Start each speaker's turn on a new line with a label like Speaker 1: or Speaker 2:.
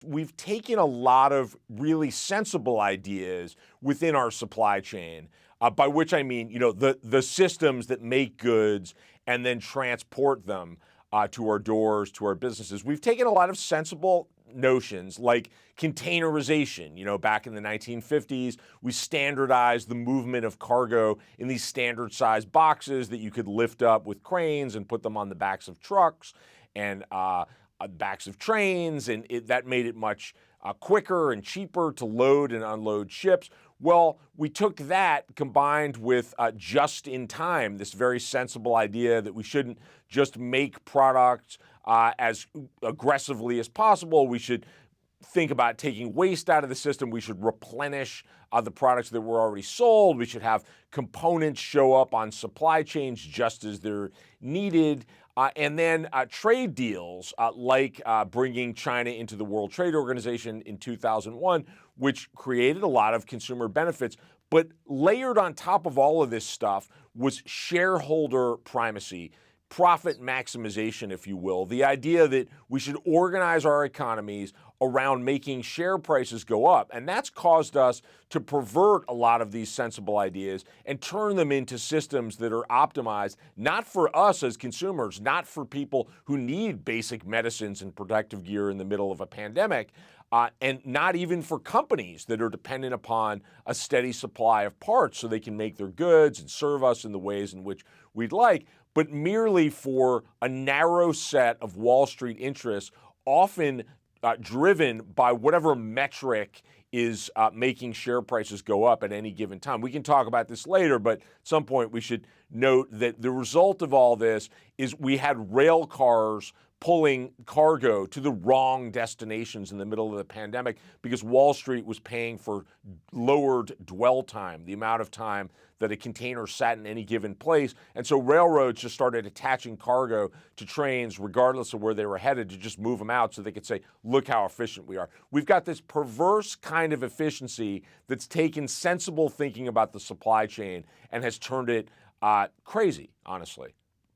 Speaker 1: We've taken a lot of really sensible ideas within our supply chain, by which I mean, the systems that make goods and then transport them to our doors, to our businesses. We've taken a lot of sensible notions like containerization. Back in the 1950s, we standardized the movement of cargo in these standard sized boxes that you could lift up with cranes and put them on the backs of trucks and backs of trains, and that made it much quicker and cheaper to load and unload ships. Well, we took that combined with just in time, this very sensible idea that we shouldn't just make products as aggressively as possible. We should think about taking waste out of the system. We should replenish the products that were already sold. We should have components show up on supply chains just as they're needed. And then trade deals like bringing China into the World Trade Organization in 2001, which created a lot of consumer benefits. But layered on top of all of this stuff was shareholder primacy, profit maximization, if you will. The idea that we should organize our economies around making share prices go up. And that's caused us to pervert a lot of these sensible ideas and turn them into systems that are optimized, not for us as consumers, not for people who need basic medicines and protective gear in the middle of a pandemic, and not even for companies that are dependent upon a steady supply of parts so they can make their goods and serve us in the ways in which we'd like, but merely for a narrow set of Wall Street interests, often driven by whatever metric is making share prices go up at any given time. We can talk about this later, but at some point we should note that the result of all this is we had rail cars pulling cargo to the wrong destinations in the middle of the pandemic because Wall Street was paying for lowered dwell time, the amount of time that a container sat in any given place. And so railroads just started attaching cargo to trains regardless of where they were headed to just move them out so they could say, look how efficient we are. We've got this perverse kind of efficiency that's taken sensible thinking about the supply chain and has turned it crazy, honestly.